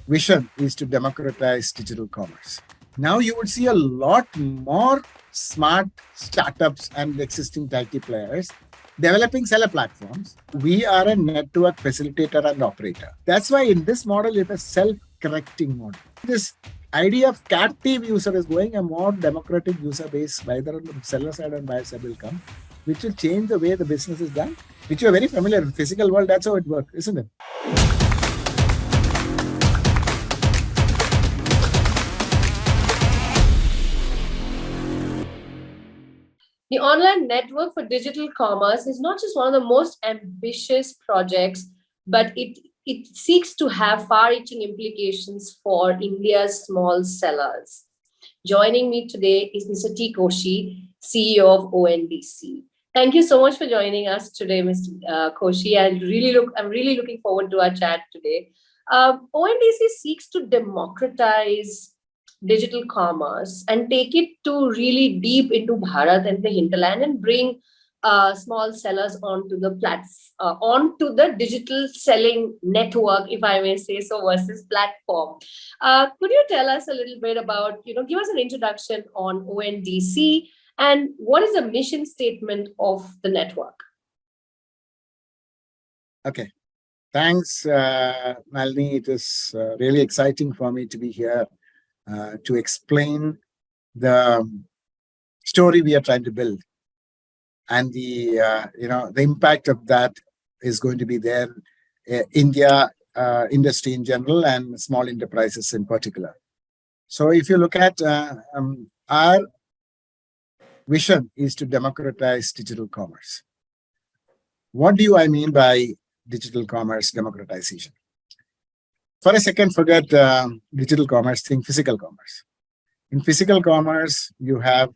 vision is to democratize digital commerce. Now you would see a lot more smart startups and existing IT players developing seller platforms. We are a network facilitator and operator. That's why in this model, it's a self-correcting model. This idea of captive user is going, a more democratic user base, either on the seller side and buyer side will come, which will change the way the business is done, which you are very familiar with. Physical world, that's how it works, isn't it? The online network for digital commerce is not just one of the most ambitious projects, but it seeks to have far-reaching implications for India's small sellers. Joining me today is Mr. T. Koshi, CEO of ONDC. Thank you so much for joining us today, Mr. Koshi. I'm really looking forward to our chat today. ONDC seeks to democratize digital commerce and take it to really deep into Bharat and the hinterland and bring small sellers onto the digital selling network, if I may say so, versus platform. Could you tell us a little bit about, give us an introduction on ONDC and what is the mission statement of the network? Okay. Thanks, Malini. It is really exciting for me to be here to explain the story we are trying to build, and the impact of that is going to be there, India industry in general and small enterprises in particular. So if you look at our vision is to democratize digital commerce. What do I mean by digital commerce democratization? For a second, forget digital commerce, think physical commerce. In physical commerce, you have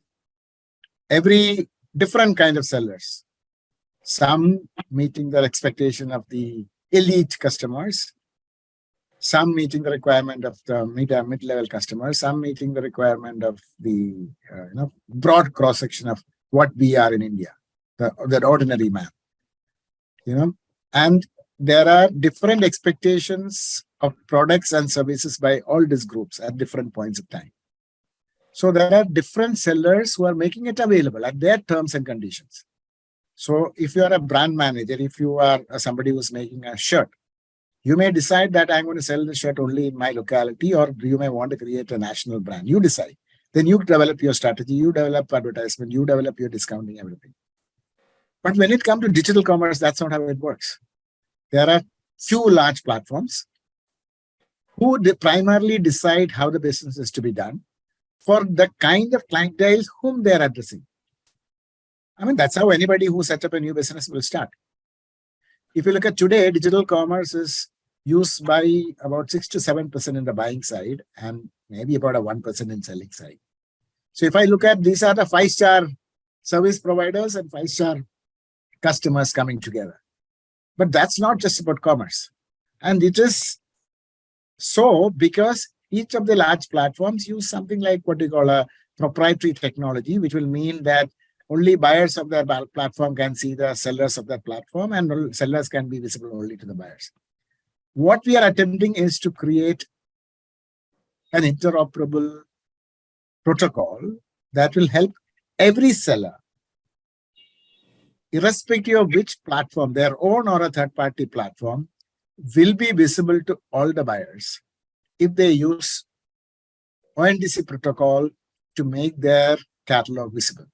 every different kind of sellers. Some meeting the expectation of the elite customers, some meeting the requirement of the mid-level customers, some meeting the requirement of the broad cross-section of what we are in India, that ordinary man. And there are different expectations of products and services by all these groups at different points of time. So there are different sellers who are making it available at their terms and conditions. So if you are a brand manager, if you are somebody who's making a shirt, you may decide that I'm going to sell the shirt only in my locality, or you may want to create a national brand. You decide. Then you develop your strategy, you develop advertisement, you develop your discounting, everything. But when it comes to digital commerce, that's not how it works. There are few large platforms who primarily decide how the business is to be done for the kind of clientele whom they're addressing. I mean, that's how anybody who sets up a new business will start. If you look at today, digital commerce is used by about 6 to 7% in the buying side and maybe about a 1% in selling side. So if I look at, these are the 5-star service providers and 5-star customers coming together. But that's not just about commerce. And it is so because each of the large platforms use something like what we call a proprietary technology, which will mean that only buyers of their platform can see the sellers of that platform, and sellers can be visible only to the buyers. What we are attempting is to create an interoperable protocol that will help every seller, irrespective of which platform, their own or a third-party platform, will be visible to all the buyers if they use ONDC protocol to make their catalog visible.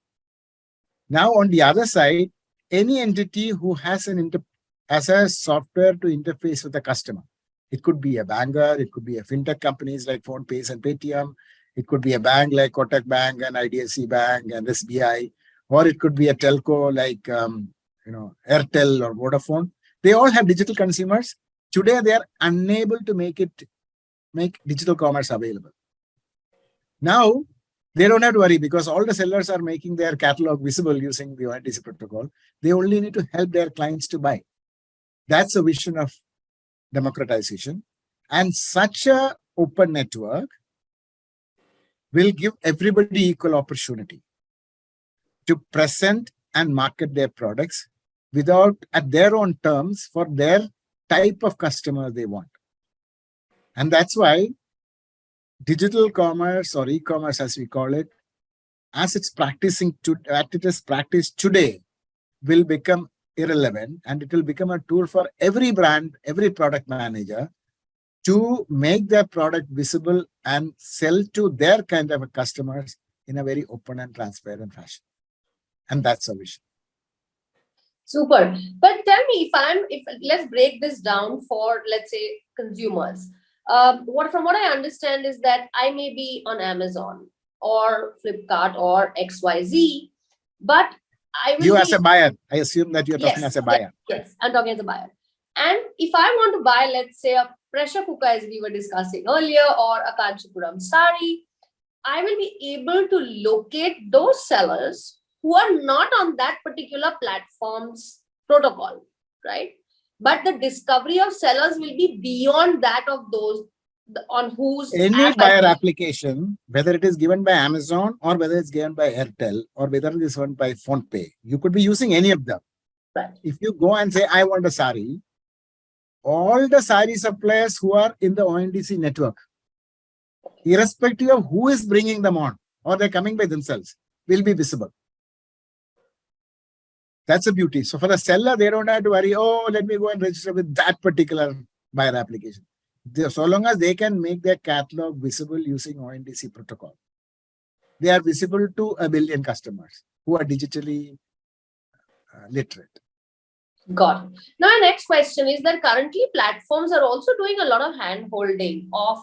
Now, on the other side, any entity who has a software to interface with the customer, it could be a banker, it could be a fintech companies like PhonePe and Paytm, it could be a bank like Kotak Bank and IDFC Bank and SBI, or it could be a telco like Airtel or Vodafone. They all have digital consumers. Today, they are unable to make digital commerce available. Now, they don't have to worry because all the sellers are making their catalog visible using the ONDC protocol. They only need to help their clients to buy. That's a vision of democratization. And such an open network will give everybody equal opportunity to present and market their products at their own terms for their type of customer they want. And that's why digital commerce, or e-commerce as we call it, as it is practiced today, will become irrelevant, and it will become a tool for every brand, every product manager to make their product visible and sell to their kind of customers in a very open and transparent fashion. And that's our vision. Super. But tell me, let's break this down for, let's say, consumers. From what I understand is that I may be on Amazon or Flipkart or XYZ, but I will You as a buyer, I assume that you're talking as a buyer. Yes, I'm talking as a buyer. And if I want to buy, let's say, a pressure cooker, as we were discussing earlier, or a Kanchipuram sari, I will be able to locate those sellers who are not on that particular platform's protocol, right? But the discovery of sellers will be beyond that of those on whose any buyer application, whether it is given by Amazon or whether it's given by Airtel or whether it is given by PhonePe, you could be using any of them. Right. If you go and say, I want a sari, all the sari suppliers who are in the ONDC network, irrespective of who is bringing them on or they're coming by themselves, will be visible. That's the beauty. So for the seller, they don't have to worry, oh, let me go and register with that particular buyer application. So long as they can make their catalog visible using ONDC protocol, they are visible to 1 billion customers who are digitally literate. Got it. Now, my next question is that currently platforms are also doing a lot of hand-holding of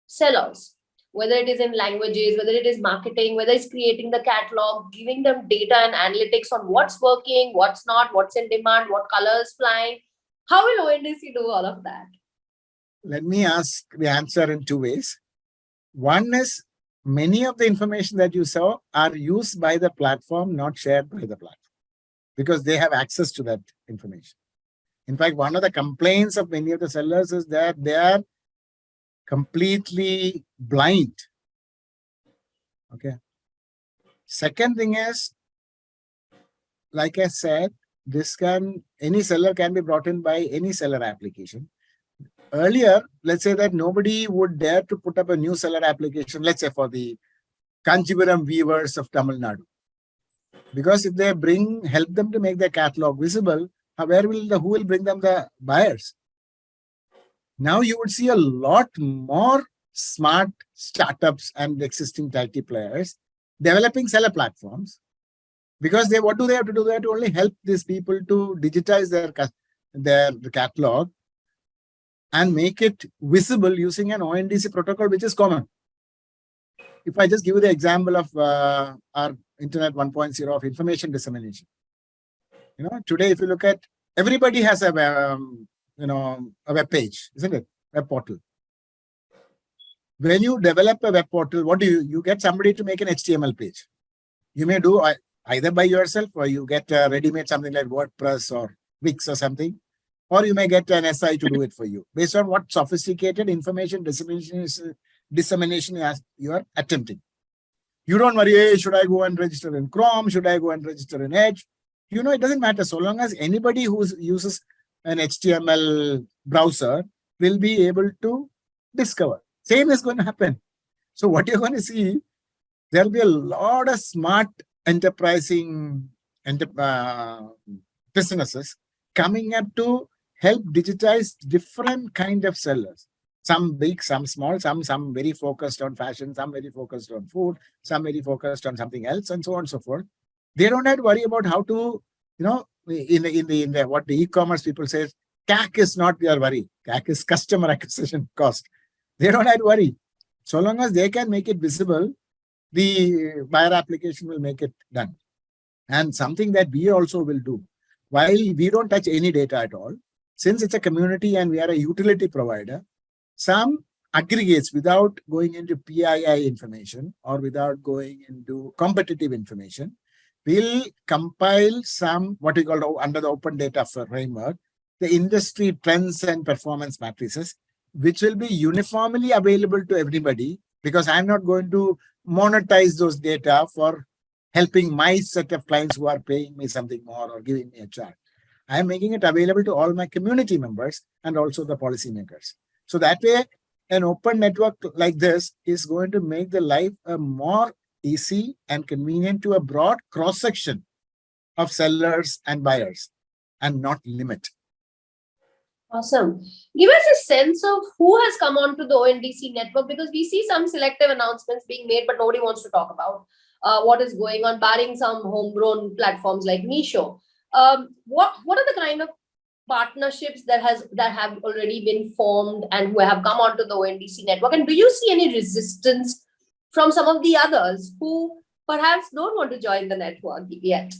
sellers, whether it is in languages, whether it is marketing, whether it's creating the catalog, giving them data and analytics on what's working, what's not, what's in demand, what colors flying. How will ONDC do all of that? Let me ask the answer in two ways. One is, many of the information that you saw are used by the platform, not shared by the platform, because they have access to that information. In fact, one of the complaints of many of the sellers is that they are completely blind. Okay. Second thing is, like I said, any seller can be brought in by any seller application. Earlier, let's say that nobody would dare to put up a new seller application, let's say for the Kanchipuram weavers of Tamil Nadu. Because if they help them to make their catalog visible, who will bring them the buyers? Now you would see a lot more smart startups and existing IT players developing seller platforms, because what do they have to do? They have to only help these people to digitize their catalog and make it visible using an ONDC protocol, which is common. If I just give you the example of our Internet 1.0 of information dissemination. Today, if you look at, everybody has a web page, isn't it? Web portal. When you develop a web portal, what do you get somebody to make an HTML page. You may do either by yourself, or you get ready-made something like WordPress or Wix or something, or you may get an SI to do it for you, based on what sophisticated information dissemination you are attempting. You don't worry, hey, should I go and register in Chrome? Should I go and register in Edge? It doesn't matter. So long as anybody who uses an HTML browser will be able to discover. Same is going to happen. So what you're going to see, there'll be a lot of smart enterprising businesses coming up to help digitize different kind of sellers. Some big, some small, some very focused on fashion, some very focused on food, some very focused on something else, and so on and so forth. They don't have to worry about how to, in what the e-commerce people say, CAC is not their worry. CAC is customer acquisition cost. They don't have to worry. So long as they can make it visible, the buyer application will make it done. And something that we also will do, while we don't touch any data at all, since it's a community and we are a utility provider, some aggregates without going into PII information or without going into competitive information, will compile some, what we call under the open data framework, the industry trends and performance matrices, which will be uniformly available to everybody, because I'm not going to monetize those data for helping my set of clients who are paying me something more or giving me a charge. I'm making it available to all my community members and also the policymakers. So that way, an open network like this is going to make the life a more easy and convenient to a broad cross-section of sellers and buyers, and not limit. Awesome. Give us a sense of who has come onto the ONDC network, because we see some selective announcements being made, but nobody wants to talk about what is going on, barring some homegrown platforms like Meesho. What are the kind of partnerships that have already been formed and who have come onto the ONDC network? And do you see any resistance from some of the others who perhaps don't want to join the network yet?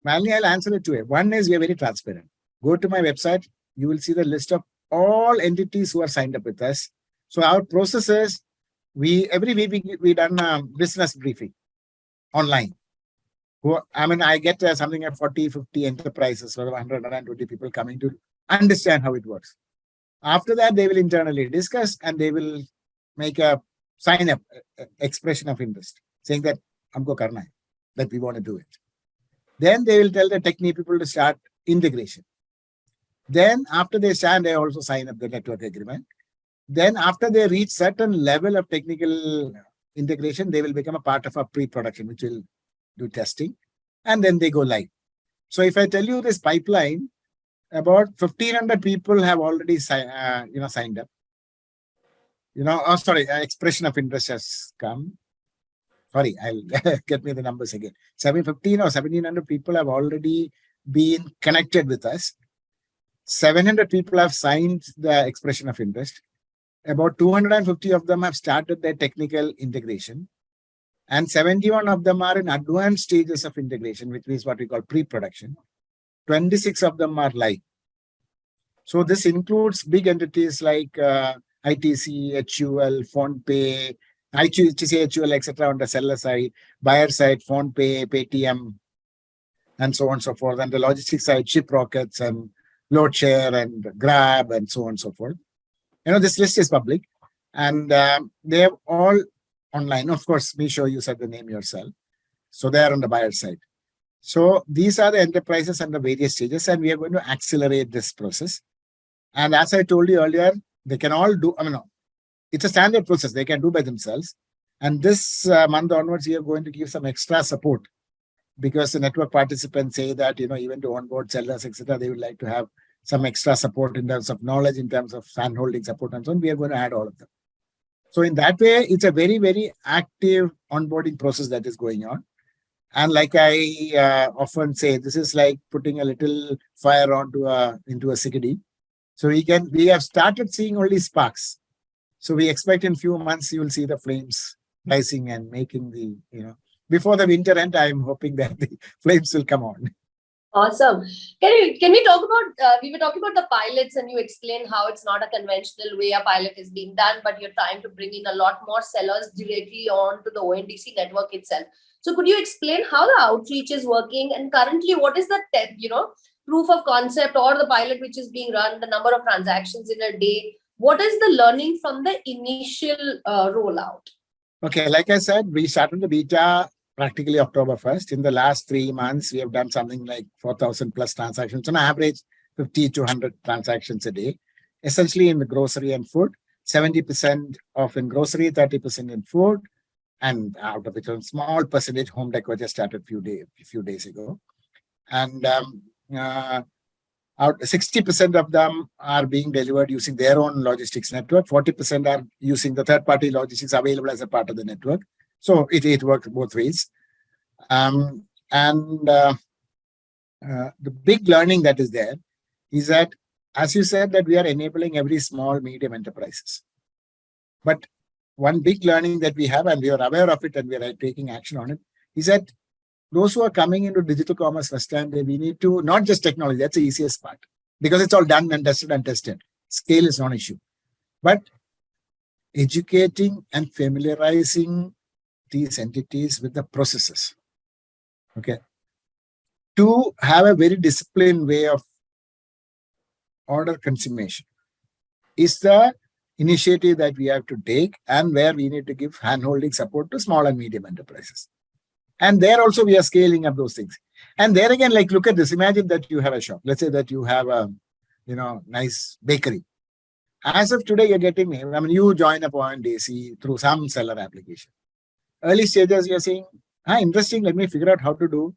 Malini, I'll answer it to you. One is we are very transparent. Go to my website, you will see the list of all entities who are signed up with us. So our process is, every week we done a business briefing online. I get something like 40, 50 enterprises or 100, 120 people coming to understand how it works. After that, they will internally discuss and they will make a sign up expression of interest, saying that humko karna hai, that we want to do it. Then they will tell the technique people to start integration. Then after they start, they also sign up the network agreement. Then after they reach certain level of technical integration, they will become a part of a pre-production, which will do testing, and then they go live. So if I tell you this pipeline, about 1,500 people have already signed up. Expression of interest has come. Sorry, I'll get me the numbers again. 715 or 1,700 people have already been connected with us. 700 people have signed the expression of interest. About 250 of them have started their technical integration. And 71 of them are in advanced stages of integration, which is what we call pre-production. 26 of them are live. So this includes big entities like ITC, HUL, PhonePe, ITC, HUL, etc. on the seller side, buyer side, PhonePe, Paytm, and so on and so forth. And the logistics side, Ship Rockets and Loadshare and Grab and so on and so forth. This list is public, and they are all online. Of course, Meesho, you said the name yourself. So they are on the buyer side. So these are the enterprises under various stages, and we are going to accelerate this process. And as I told you earlier, they can all do, it's a standard process. They can do by themselves. And this month onwards, we are going to give some extra support, because the network participants say that, even to onboard sellers, etc., they would like to have some extra support in terms of knowledge, in terms of hand-holding support and so on. We are going to add all of them. So in that way, it's a very, very active onboarding process that is going on. And like I often say, this is like putting a little fire into a cigadi. So we have started seeing only sparks. So we expect in few months, you will see the flames rising and making before the winter end, I'm hoping that the flames will come on. Awesome. Can we talk about, we were talking about the pilots, and you explained how it's not a conventional way a pilot is being done, but you're trying to bring in a lot more sellers directly onto the ONDC network itself. So could you explain how the outreach is working, and currently what is the proof of concept or the pilot which is being run, the number of transactions in a day? What is the learning from the initial rollout? Okay, like I said, we started the beta practically October 1st. In the last 3 months, we have done something like 4,000 plus transactions, on average 50 to 100 transactions a day, essentially in the grocery and food, 70% of in grocery, 30% in food, and out of it, a small percentage home decor just started a few days ago. And 60% of them are being delivered using their own logistics network. 40% are using the third-party logistics available as a part of the network. So it works both ways. The big learning that is there is that, as you said, that we are enabling every small, medium enterprises. But one big learning that we have, and we are aware of it and we are taking action on it, is that those who are coming into digital commerce first time, we need to, not just technology, that's the easiest part, because it's all done and tested. Scale is not an issue. But educating and familiarizing these entities with the processes, okay, to have a very disciplined way of order consummation is the initiative that we have to take, and where we need to give hand-holding support to small and medium enterprises. And there also we are scaling up those things. And there again, like, look at this. Imagine that you have a shop. Let's say that you have a, nice bakery. As of today, you're getting, I mean, you join up ONDC through some seller application. Early stages, you're saying, interesting, let me figure out how to do.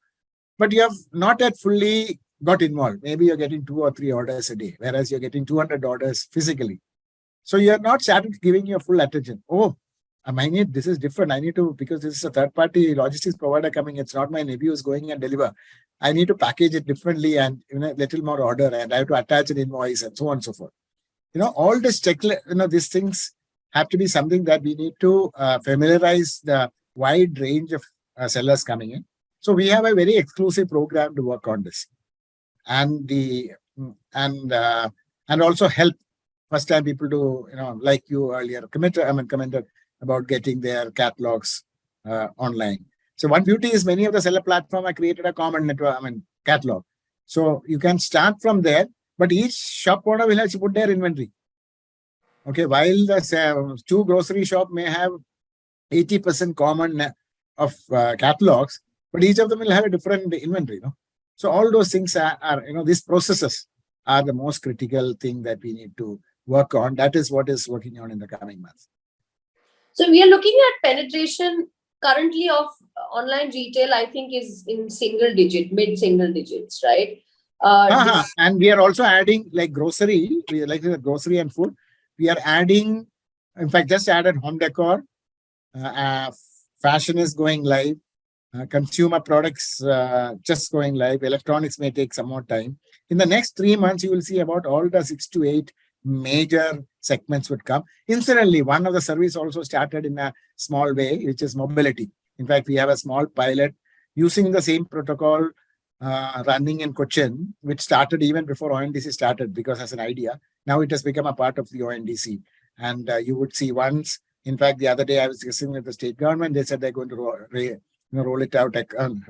But you have not yet fully got involved. Maybe you're getting 2 or 3 orders a day, whereas you're getting 200 orders physically. So you're not started giving your full attention. Oh, I need, this is different. I need to, because this is a third party logistics provider coming. It's not my nephew who's going and deliver. I need to package it differently and little more order, and I have to attach an invoice and so on and so forth. All this checklist, these things have to be something that we need to familiarize the wide range of sellers coming in. So we have a very exclusive program to work on this, and and also help first time people to like you earlier commented about getting their catalogs online. So one beauty is many of the seller platform have created a common network, catalog. So you can start from there, but each shop owner will have to put their inventory. Okay, while the 2 grocery shop may have 80% common of catalogs, but each of them will have a different inventory. So all those things are these processes are the most critical thing that we need to work on. That is what is working on in the coming months. So we are looking at penetration currently of online retail, I think, is in mid-single digits, right? And we are also adding like grocery, grocery and food. We are adding, in fact, just added home decor. Fashion is going live. Consumer products just going live. Electronics may take some more time. In the next 3 months, you will see about all the 6 to 8 major segments would come. Incidentally, one of the service also started in a small way, which is mobility. In fact, we have a small pilot using the same protocol running in Cochin, which started even before ONDC started, because as an idea, now it has become a part of the ONDC. And you would see once, in fact, the other day I was discussing with the state government, they said they're going to roll it out,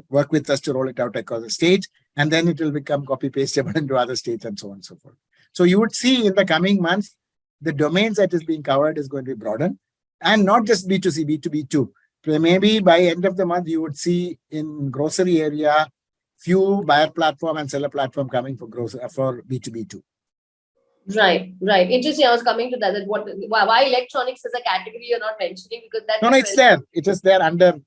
work with us to roll it out across the state, and then it will become copy-pastable into other states and so on and so forth. So you would see in the coming months, the domains that is being covered is going to be broadened, and not just B2C, B2B too. So maybe by end of the month, you would see in grocery area, few buyer platform and seller platform coming for B2B too. Right. Interesting. I was coming to that. Why electronics as a category you're not mentioning? Because that. No, it's there. It is there under.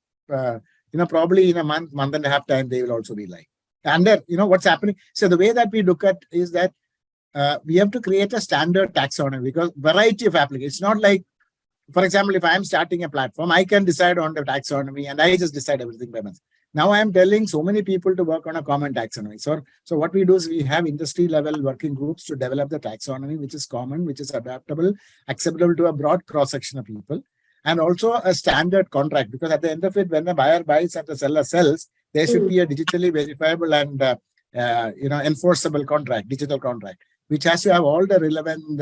Probably in a month and a half time, they will also be like under. What's happening. So the way that we look at is that we have to create a standard taxonomy, because variety of applications. It's not like, for example, if I'm starting a platform, I can decide on the taxonomy and I just decide everything by myself. Now I am telling so many people to work on a common taxonomy. So what we do is we have industry level working groups to develop the taxonomy, which is common, which is adaptable, acceptable to a broad cross section of people, and also a standard contract. Because at the end of it, when the buyer buys and the seller sells, there should be a digitally verifiable and enforceable contract, digital contract, which has to have all the relevant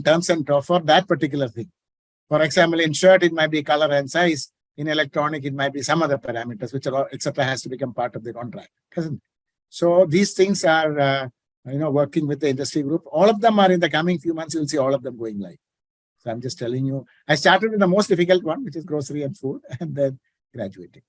terms and for that particular thing. For example, in shirt, it might be color and size. In electronic, it might be some other parameters, which are etc. has to become part of the contract. So these things are working with the industry group. All of them are in the coming few months. You'll see all of them going live. So I'm just telling you. I started with the most difficult one, which is grocery and food, and then graduating.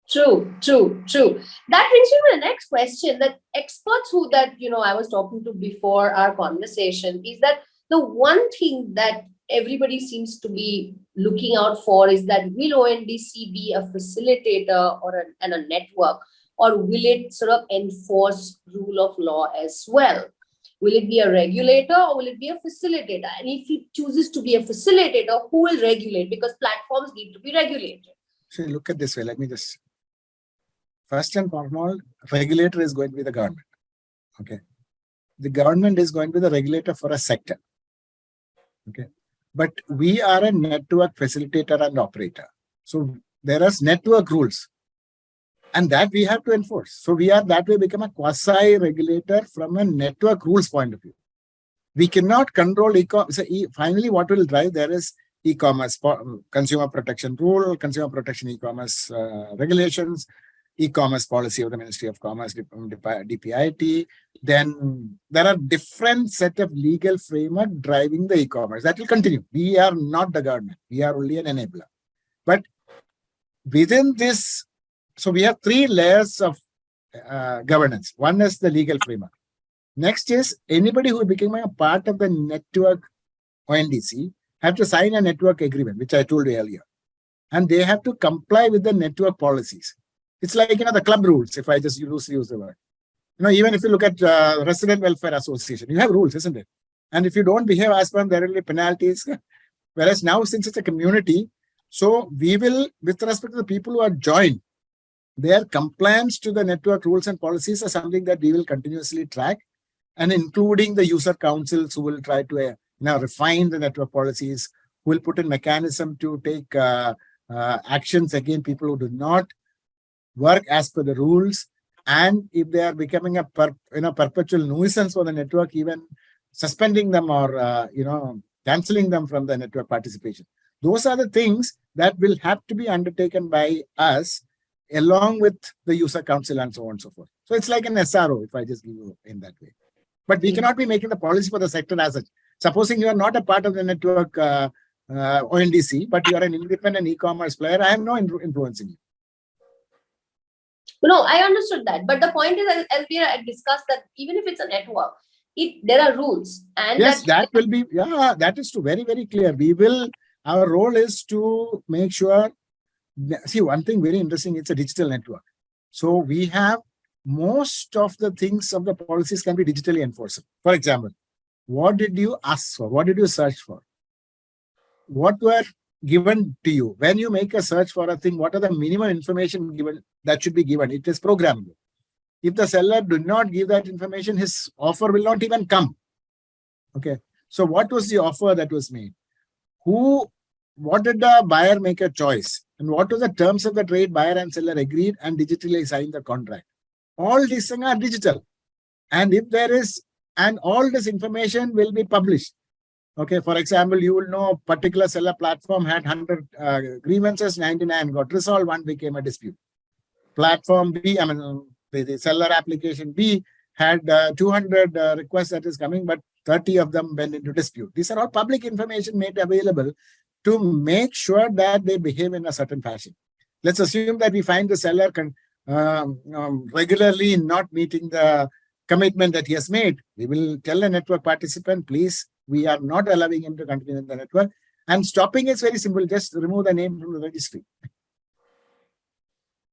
True. That brings me to the next question. That experts I was talking to before our conversation is that the one thing that everybody seems to be looking out for is that will ONDC be a facilitator and a network, or will it sort of enforce rule of law as well? Will it be a regulator or will it be a facilitator? And if it chooses to be a facilitator, who will regulate? Because platforms need to be regulated. So look at this way. Let me just. First and foremost, regulator is going to be the government. Okay. The government is going to be the regulator for a sector. Okay. But we are a network facilitator and operator. So there are network rules, and that we have to enforce. So we are that way become a quasi-regulator from a network rules point of view. We cannot control e-commerce. So finally, what will drive there is e-commerce, consumer protection rule, consumer protection e-commerce regulations, e-commerce policy of the Ministry of Commerce, DPIT. Then there are different set of legal framework driving the e-commerce. That will continue. We are not the government. We are only an enabler. But within this, so we have 3 layers of governance. One is the legal framework. Next is anybody who became a part of the network ONDC have to sign a network agreement, which I told you earlier. And they have to comply with the network policies. It's like, the club rules, if I just use the word. Even if you look at Resident Welfare Association, you have rules, isn't it? And if you don't behave as per them, there will be penalties. Whereas now, since it's a community, so we will, with respect to the people who are joined, their compliance to the network rules and policies are something that we will continuously track, and including the user councils who will try to refine the network policies, who will put in mechanism to take actions against people who do not work as per the rules. And if they are becoming a perpetual nuisance for the network, even suspending them or canceling them from the network participation. Those are the things that will have to be undertaken by us along with the user council and so on and so forth. So it's like an SRO, if I just give you in that way. But we cannot be making the policy for the sector as such. Supposing you are not a part of the network ONDC, but you are an independent e-commerce player, I have no influence in you. No, I understood that. But the point is, as we had discussed, that even if it's a network, there are rules. And yes, that will be, that is very, very clear. Our role is to make sure, see, one thing very interesting, it's a digital network. So we have most of the things of the policies can be digitally enforceable. For example, what did you ask for? What did you search for? What were given to you? When you make a search for a thing, what are the minimum information given that should be given? It is programmable. If the seller did not give that information, his offer will not even come. Okay. So what was the offer that was made? What did the buyer make a choice? And what was the terms of the trade buyer and seller agreed and digitally signed the contract? All these things are digital. And if there is, and all this information will be published. Okay, for example, you will know a particular seller platform had 100 grievances, 99 got resolved, 1 became a dispute. Platform B, the seller application B had 200 requests that is coming, but 30 of them went into dispute. These are all public information made available to make sure that they behave in a certain fashion. Let's assume that we find the seller regularly not meeting the commitment that he has made. We will tell the network participant, please, we are not allowing him to continue in the network. And stopping is very simple. Just remove the name from the registry.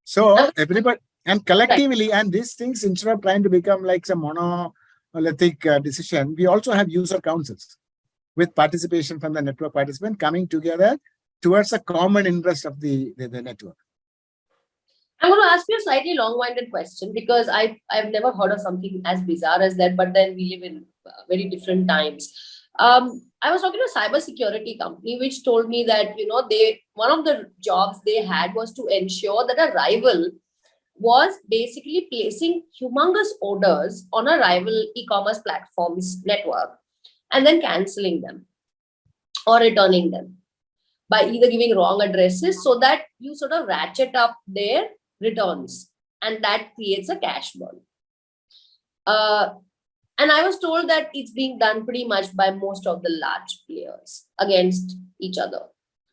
So everybody, and collectively, and these things, instead of trying to become like some monolithic decision, we also have user councils with participation from the network participant coming together towards a common interest of the network. I'm going to ask you a slightly long-winded question, because I've never heard of something as bizarre as that, but then we live in very different times. I was talking to a cybersecurity company, which told me that, one of the jobs they had was to ensure that a rival was basically placing humongous orders on a rival e-commerce platform's network and then canceling them or returning them by either giving wrong addresses, so that you sort of ratchet up their returns, and that creates a cash burn. And I was told that it's being done pretty much by most of the large players against each other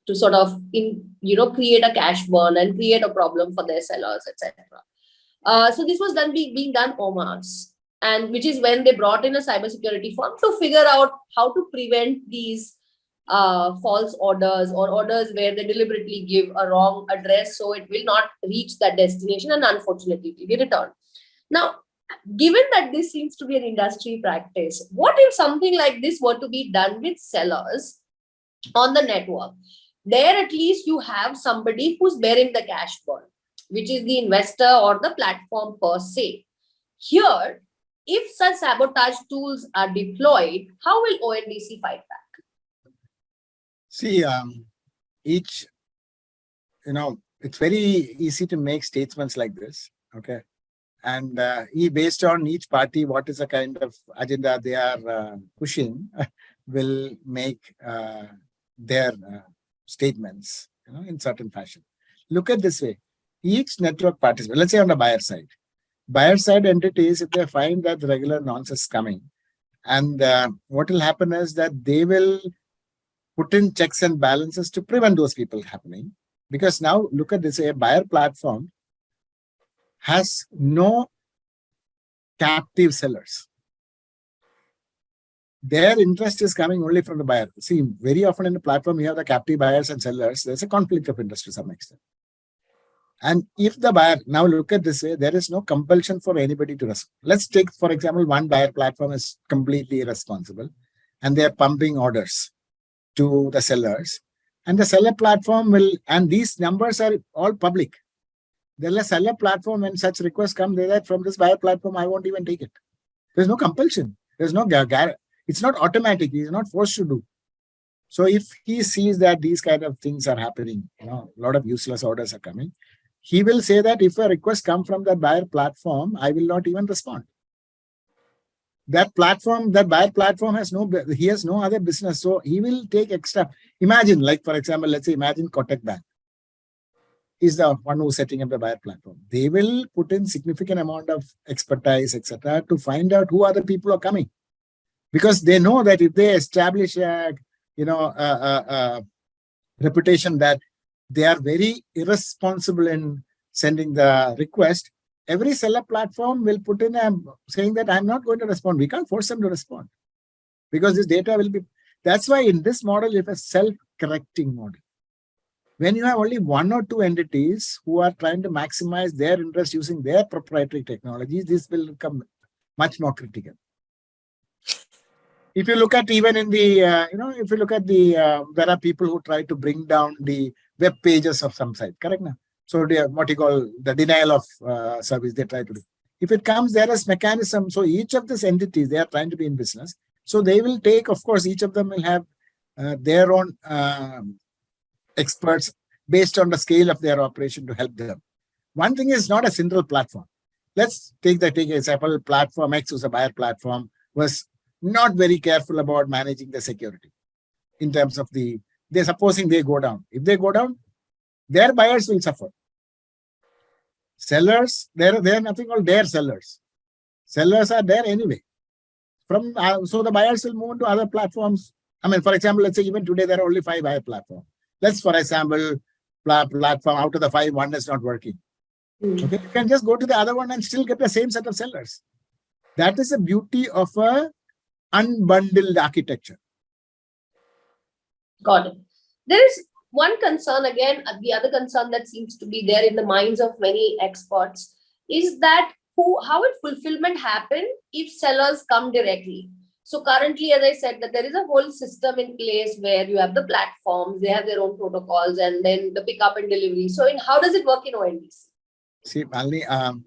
to sort of create a cash burn and create a problem for their sellers, etc. So this was being done en masse, and which is when they brought in a cybersecurity firm to figure out how to prevent these false orders or orders where they deliberately give a wrong address so it will not reach that destination and unfortunately it will be returned. Now, given that this seems to be an industry practice, what if something like this were to be done with sellers on the network? There at least you have somebody who's bearing the cash burn, which is the investor or the platform per se. Here, if such sabotage tools are deployed, how will ONDC fight back? See, it's very easy to make statements like this, okay? And based on each party, what is the kind of agenda they are pushing, will make their statements, in certain fashion. Look at this way. Each network participant, let's say on the buyer side entities, if they find that the regular nonsense is coming, and what will happen is that they will put in checks and balances to prevent those people happening. Because now, look at this, a buyer platform has no captive sellers. their interest is coming only from the buyer. See, very often in the platform, you have the captive buyers and sellers. There's a conflict of interest to some extent. And if the buyer, now look at this way, there is no compulsion for anybody to respond. Let's take, for example, one buyer platform is completely irresponsible and they're pumping orders to the sellers. And the seller platform will, and these numbers are all public. The seller platform, when such requests come, they that from this buyer platform, I won't even take it. There's no compulsion. There's no, it's not automatic. He's not forced to do. So if he sees that these kind of things are happening, a lot of useless orders are coming, he will say that if a request comes from the buyer platform, I will not even respond. That buyer platform has no other business. So he will take extra. Imagine, like, for example, let's say, imagine Kotak Bank is the one who's setting up the buyer platform. They will put in significant amount of expertise, etc., to find out who other people are coming. Because they know that if they establish a reputation that they are very irresponsible in sending the request, every seller platform will put in saying that I'm not going to respond. We can't force them to respond because this data will be. That's why in this model, you have a self-correcting model. When you have only one or two entities who are trying to maximize their interest using their proprietary technologies, this will become much more critical. If you look at even in the, if you look at the, there are people who try to bring down the web pages of some site, correct now? So what you call the denial of service, they try to do. If it comes, there is mechanism. So each of these entities, they are trying to be in business. So they will take, of course, each of them will have their own experts based on the scale of their operation to help them. One thing is not a single platform. Let's take example, platform X, who's a buyer platform, was not very careful about managing the security in terms of they're supposing they go down. If they go down, their buyers will suffer. Sellers, they're nothing called their sellers. Sellers are there anyway. So the buyers will move to other platforms. I mean, for example, let's say even today there are only 5 buyer platforms. Let's, for example, platform out of the 5, one is not working. Okay, you can just go to the other one and still get the same set of sellers. That is the beauty of a unbundled architecture. Got it. There is one concern again, the other concern that seems to be there in the minds of many experts is that how will fulfillment happen if sellers come directly? So currently, as I said, that there is a whole system in place where you have the platforms, they have their own protocols, and then the pickup and delivery. So how does it work in ONDC? See, Malini,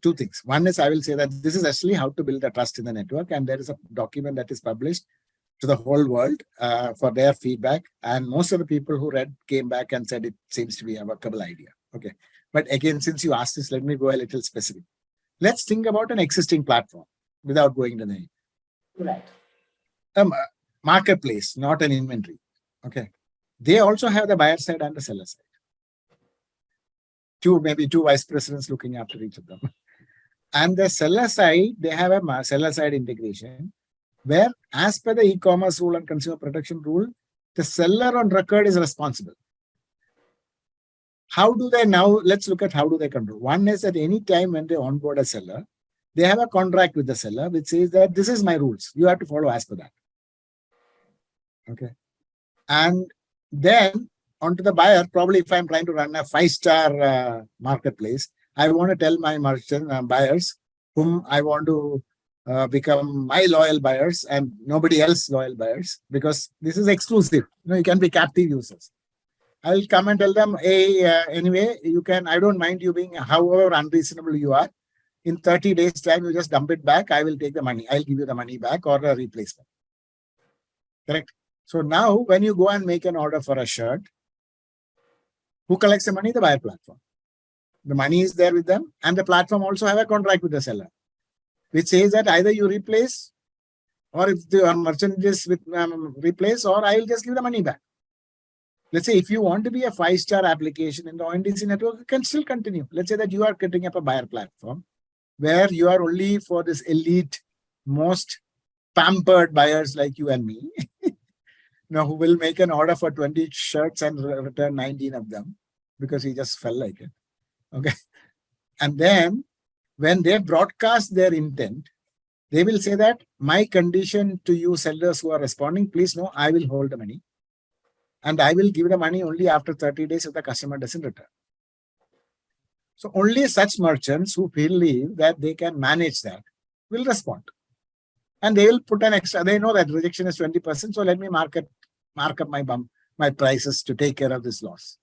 two things. One is I will say that this is actually how to build a trust in the network. And there is a document that is published to the whole world for their feedback. And most of the people who read came back and said it seems to be a workable idea. Okay. But again, since you asked this, let me go a little specific. Let's think about an existing platform without going to the name. Right. Marketplace, not an inventory. Okay. They also have the buyer side and the seller side. Maybe two vice presidents looking after each of them. And the seller side, they have a seller side integration where, as per the e-commerce rule and consumer protection rule, the seller on record is responsible. How do they now? Let's look at how do they control. One is at any time when they onboard a seller, they have a contract with the seller which says that this is my rules. You have to follow as per that. Okay. And then onto the buyer, probably if I'm trying to run a 5-star marketplace, I want to tell my merchant buyers whom I want to become my loyal buyers and nobody else loyal buyers, because this is exclusive. You can be captive users. I'll come and tell them, hey, anyway, you can, I don't mind you being however unreasonable you are. In 30 days time, you just dump it back. I will take the money. I'll give you the money back or a replacement. Correct? So now when you go and make an order for a shirt, who collects the money? The buyer platform. The money is there with them, and the platform also have a contract with the seller, which says that either you replace, or if the merchant is with replace, or I will just give the money back. Let's say if you want to be a 5-star application in the ONDC network, you can still continue. Let's say that you are setting up a buyer platform where you are only for this elite, most pampered buyers like you and me, who will make an order for 20 shirts and return 19 of them because he just felt like it. Okay. And then when they broadcast their intent, They will say that my condition to you sellers who are responding, please know I will hold the money and I will give the money only after 30 days if the customer doesn't return. So only such merchants who believe that they can manage that will respond. And they will put an extra, they know that rejection is 20%, so let me mark up my prices to take care of this loss.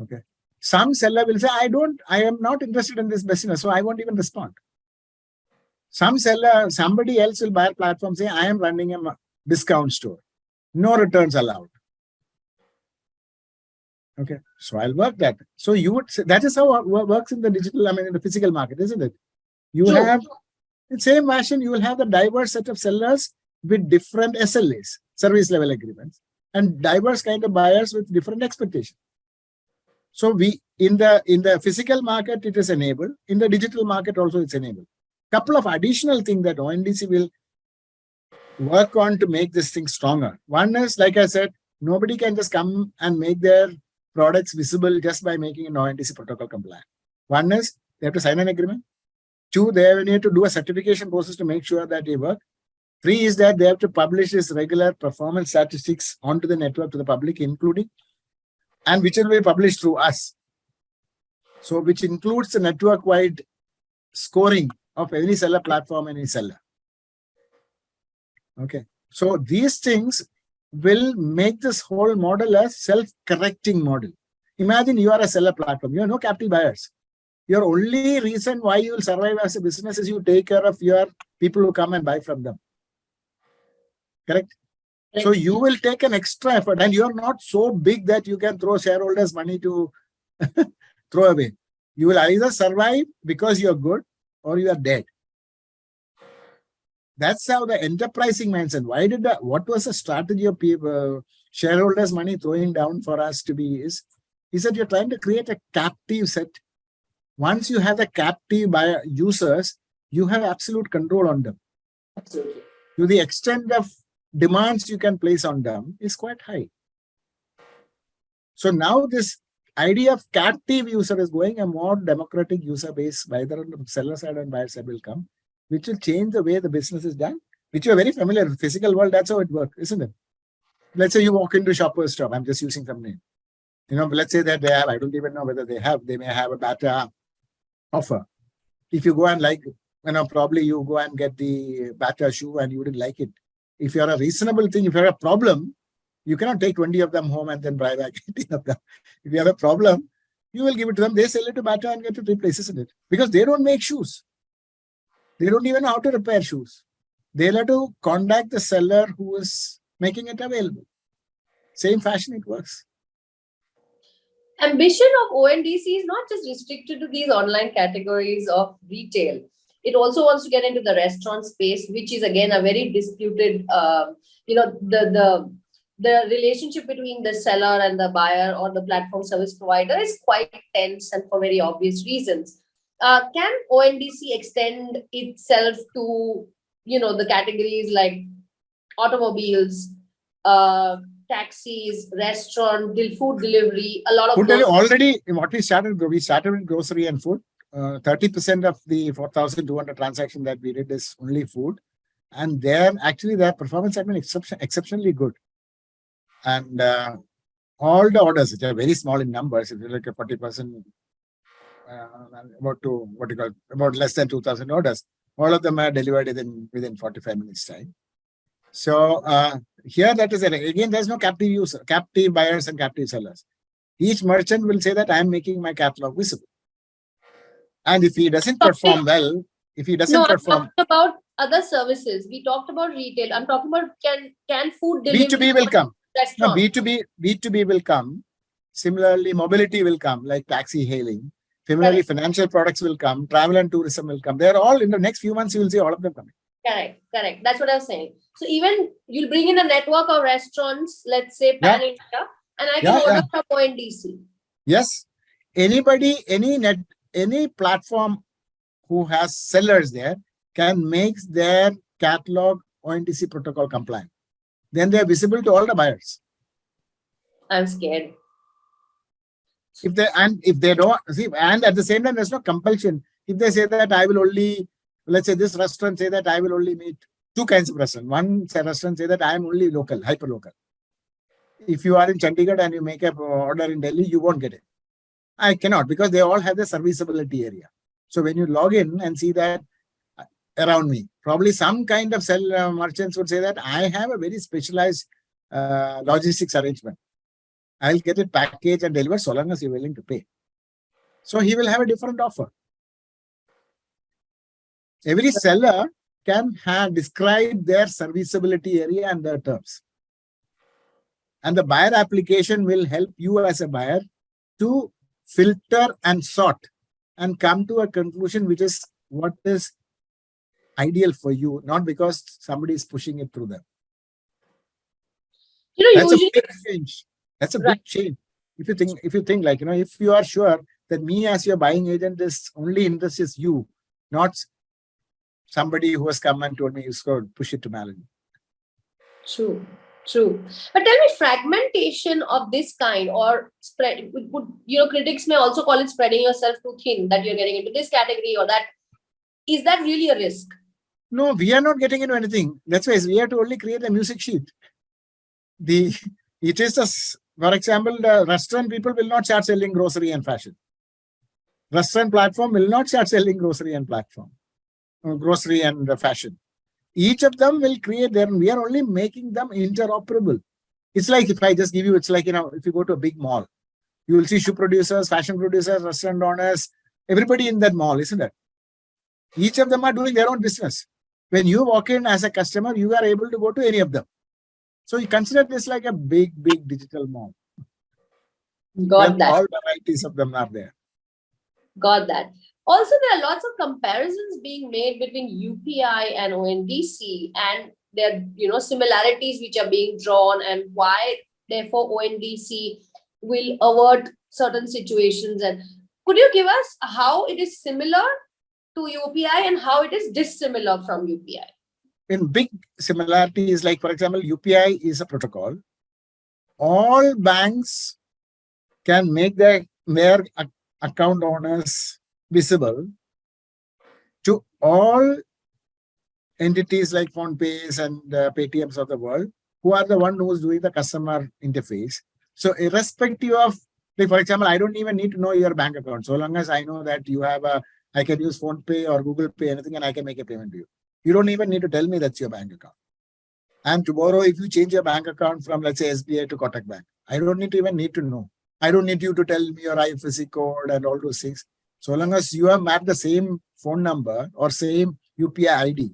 Okay. Some seller will say, I am not interested in this business, so I won't even respond. Some seller, somebody else will buy a platform, say, I am running a discount store. No returns allowed. Okay. So I'll work that. So you would say, that is how it works in the digital, in the physical market, isn't it? You True. have, in same fashion, you will have the diverse set of sellers with different SLAs, service level agreements, and diverse kind of buyers with different expectations. So we in the physical market, it is enabled. In the digital market also, it's enabled. Couple of additional things that ONDC will work on to make this thing stronger. One is, like I said, nobody can just come and make their products visible just by making an ONDC protocol compliant. One is they have to sign an agreement. Two, they need to do a certification process to make sure that they work. Three is that they have to publish this regular performance statistics onto the network to the public, including, and which will be published through us. So which includes the network-wide scoring of any seller platform, any seller. Okay. So these things will make this whole model a self-correcting model. Imagine you are a seller platform. You have no captive buyers. Your only reason why you will survive as a business is you take care of your people who come and buy from them. Correct? So you will take an extra effort, and you are not so big that you can throw shareholders' money to throw away. You will either survive because you're good or you are dead. That's how the enterprising mindset. What was the strategy of people, shareholders' money throwing down for us to be is that you're trying to create a captive set. Once you have the captive buyer users, you have absolute control on them. Absolutely. To the extent of demands you can place on them is quite high. So now this idea of captive user is going a more democratic user base, either on the seller side and buyer side will come, which will change the way the business is done, which you're very familiar with. Physical world, that's how it works, isn't it? Let's say you walk into Shoppers Stop. I'm just using some name. Let's say that they have, I don't even know whether they may have a bata offer. If you go and probably you go and get the bata shoe and you wouldn't like it. If you're a reasonable thing, if you're a problem, you cannot take 20 of them home and then buy back 18 of them. If you have a problem, you will give it to them. They sell it to Bata and get it replaced, isn't it? Because they don't make shoes. They don't even know how to repair shoes. They'll have to contact the seller who is making it available. Same fashion it works. Ambition of ONDC is not just restricted to these online categories of retail. It also wants to get into the restaurant space, which is again a very disputed, the relationship between the seller and the buyer or the platform service provider is quite tense and for very obvious reasons. Can ONDC extend itself to, the categories like automobiles, taxis, restaurant, food delivery, a lot of food those. Already, what we started with grocery and food. 30% of the 4,200 transactions that we did is only food. And their performance has been exceptionally good. And all the orders, which are very small in numbers, if you look at 40%, about less than 2,000 orders, all of them are delivered within 45 minutes time. So here that is it. Again, there's no captive buyers and captive sellers. Each merchant will say that I am making my catalog visible. And if he doesn't perform well, I'm talking about other services. We talked about retail. I'm talking about can food delivery. B2B will come. Restaurant. No, B2B will come. Similarly, mobility will come, like taxi hailing. Similarly, financial products will come. Travel and tourism will come. They're all in the next few months. You will see all of them coming. Correct. That's what I was saying. So even you'll bring in a network of restaurants, let's say pan India, and I can order from ONDC. Yes. Anybody, any platform who has sellers there can make their catalog ONDC protocol compliant. Then they are visible to all the buyers. I'm scared. If they don't see, and at the same time, there's no compulsion. If they say that I will only let's say this restaurant say that I will only meet two kinds of restaurant. One restaurant say that I am only local, hyper local. If you are in Chandigarh and you make an order in Delhi, you won't get it. I cannot, because they all have the serviceability area. So when you log in and see that around me, probably some kind of merchants would say that I have a very specialized logistics arrangement. I'll get it packaged and delivered so long as you're willing to pay. So he will have a different offer. Every seller can describe their serviceability area and their terms. And the buyer application will help you as a buyer to filter and sort and come to a conclusion which is what is ideal for you, not because somebody is pushing it through them. That's a big change. That's a big change. If you think like, if you are sure that me as your buying agent is only interest is you, not somebody who has come and told me you should push it to Malini. True. But tell me, fragmentation of this kind or spread, critics may also call it spreading yourself too thin, that you're getting into this category or that. Is that really a risk? No, we are not getting into anything. That's why we have to only create a music sheet. It is for example, the restaurant people will not start selling grocery and fashion. Restaurant platform will not start selling grocery and fashion. Each of them will create their, we are only making them interoperable. It's like if I just give you, it's like, if you go to a big mall, you will see shoe producers, fashion producers, restaurant owners, everybody in that mall, isn't it? Each of them are doing their own business. When you walk in as a customer, you are able to go to any of them. So you consider this like a big digital mall. Got that. All varieties of them are there. Got that. Also, there are lots of comparisons being made between UPI and ONDC, and there are similarities which are being drawn, and why therefore ONDC will avert certain situations. And could you give us how it is similar to UPI and how it is dissimilar from UPI? In big similarities, like for example, UPI is a protocol. All banks can make their account owners visible to all entities like PhonePays and Paytms of the world, who are the one who is doing the customer interface. So irrespective of, like for example, I don't even need to know your bank account. So long as I know that you have I can use PhonePay or Google Pay, anything, and I can make a payment to you. You don't even need to tell me that's your bank account. And tomorrow, if you change your bank account from, let's say, SBI to Kotak Bank, I don't need to know. I don't need you to tell me your IFSC code and all those things. So long as you have mapped the same phone number or same UPI ID,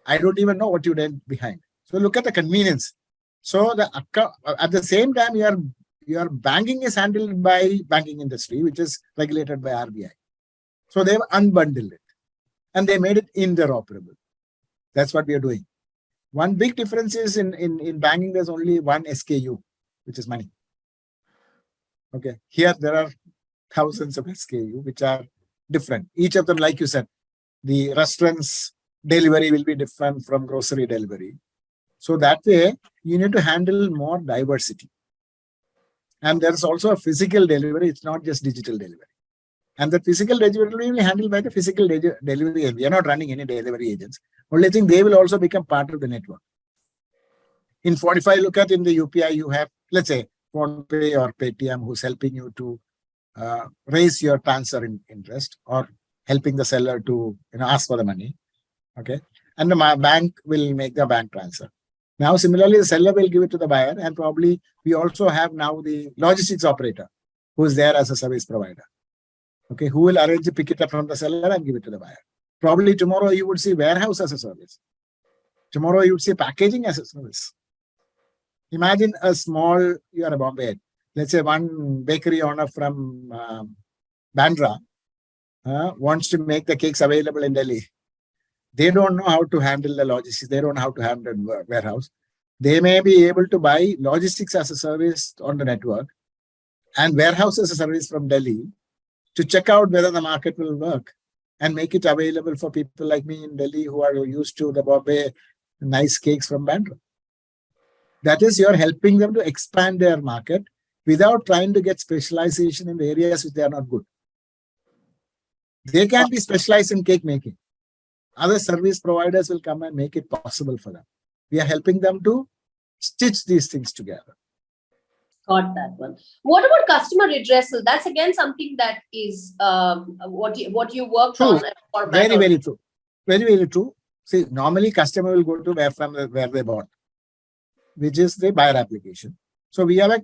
I don't even know what you did behind. So look at the convenience. So the account, at the same time, your banking is handled by banking industry, which is regulated by RBI. So they've unbundled it and they made it interoperable. That's what we are doing. One big difference is in banking, there's only one SKU, which is money. Okay. Here there are thousands of SKU, which are different. Each of them, like you said, the restaurant's delivery will be different from grocery delivery. So that way, you need to handle more diversity. And there's also a physical delivery. It's not just digital delivery. And the physical delivery will be handled by the physical delivery. We are not running any delivery agents. Only thing, they will also become part of the network. In 45, look at in the UPI, you have, let's say, PhonePay or Paytm, who's helping you to raise your transfer interest or helping the seller to ask for the money. Okay. And the bank will make the bank transfer. Now, similarly, the seller will give it to the buyer, and probably we also have now the logistics operator who is there as a service provider. Okay, who will arrange to pick it up from the seller and give it to the buyer. Probably tomorrow you would see warehouse as a service. Tomorrow you would see packaging as a service. Imagine you are a Bombay, let's say one bakery owner from Bandra wants to make the cakes available in Delhi. They don't know how to handle the logistics. They don't know how to handle the warehouse. They may be able to buy logistics as a service on the network and warehouse as a service from Delhi to check out whether the market will work and make it available for people like me in Delhi who are used to the Bombay nice cakes from Bandra. That is, you're helping them to expand their market without trying to get specialization in the areas which they are not good. They can be specialized in cake making, Other service providers will come and make it possible for them. We are helping them to stitch these things together. Got that one. What about customer redressal? That's again something that is what you worked True. on. For Very, very true. Very, very true. See, normally customer will go to where they bought, which is the buyer application. So we have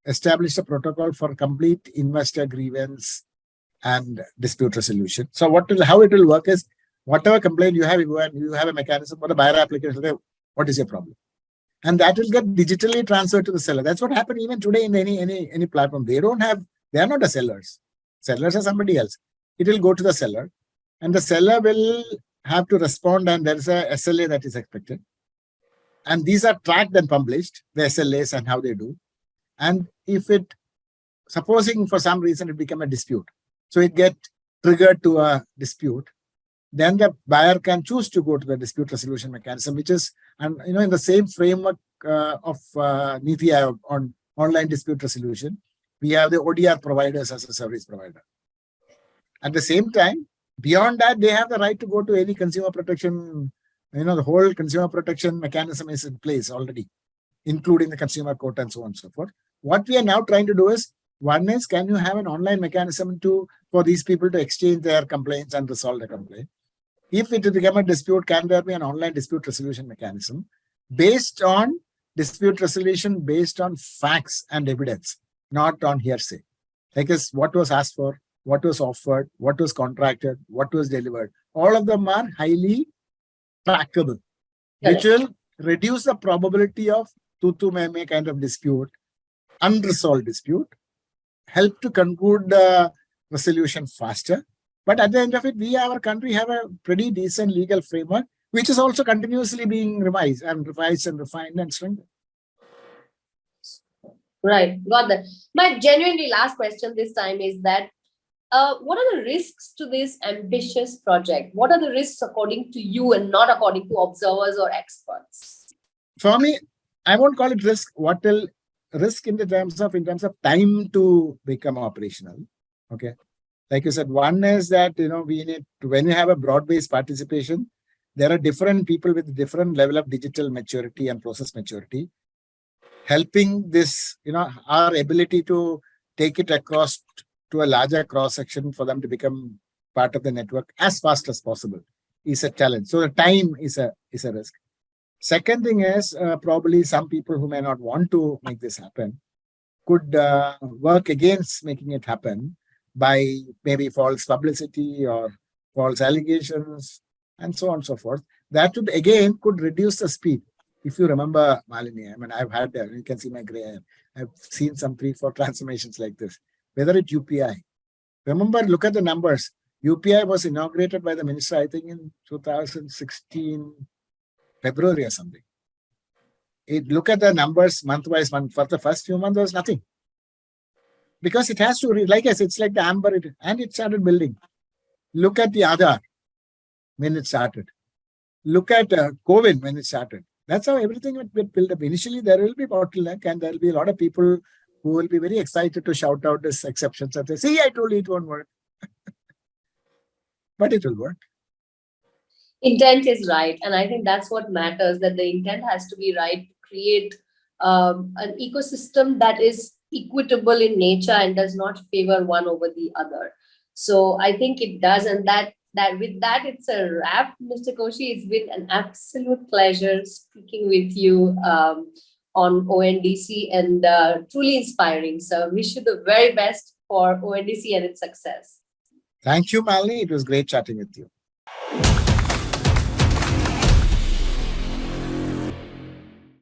established a protocol for complete investor grievance and dispute resolution. So how it will work is, whatever complaint you have a mechanism for the buyer application. What is your problem? And that will get digitally transferred to the seller. That's what happened even today in any platform. They are not the sellers. Sellers are somebody else. It will go to the seller, and the seller will have to respond, and there is a SLA that is expected. And these are tracked and published, the SLAs and how they do. And if supposing for some reason it become a dispute, so it get triggered to a dispute, then the buyer can choose to go to the dispute resolution mechanism, which is, and in the same framework of NITI Aayog on online dispute resolution, we have the ODR providers as a service provider. At the same time, beyond that, they have the right to go to any consumer protection. The whole consumer protection mechanism is in place already, including the consumer court and so on and so forth. What we are now trying to do is, one is, can you have an online mechanism for these people to exchange their complaints and resolve the complaint? If it become a dispute, can there be an online dispute resolution mechanism based on dispute resolution based on facts and evidence, not on hearsay? Like what was asked for, what was offered, what was contracted, what was delivered. All of them are highly trackable, which will reduce the probability of tutu meme kind of dispute, unresolved dispute, help to conclude the resolution faster. But at the end of it, our country have a pretty decent legal framework, which is also continuously being revised and refined and strengthened. Right, got that. My genuinely last question this time is that, what are the risks to this ambitious project? What are the risks according to you and not according to observers or experts? For me, I won't call it risk. What will risk in terms of time to become operational? Okay. Like you said, one is that, we need to, when you have a broad-based participation, there are different people with different level of digital maturity and process maturity. Helping this, our ability to take it across to a larger cross-section for them to become part of the network as fast as possible is a challenge. So the time is a risk. Second thing is, probably some people who may not want to make this happen could work against making it happen by maybe false publicity or false allegations and so on and so forth. That could reduce the speed. If you remember, Malini, I've had, you can see my gray hair. I've seen some 3-4 transformations like this. Whether it's UPI. Remember, look at the numbers. UPI was inaugurated by the minister, I think, in 2016, February or something. Look at the numbers month-wise. For the first few months, there was nothing. Because it has to, like I said, it's like the amber, and it started building. Look at the Aadhaar when it started. Look at COVID when it started. That's how everything will build up. Initially, there will be bottleneck, and there will be a lot of people who will be very excited to shout out this exceptions and say, see, I told you it won't work. But it will work. Intent is right. And I think that's what matters, that the intent has to be right to create an ecosystem that is equitable in nature and does not favor one over the other. So I think it does. And that with that, it's a wrap, Mr. Koshi. It's been an absolute pleasure speaking with you on ONDC, and truly inspiring. So wish you the very best for ONDC and its success. Thank you, Malini. It was great chatting with you.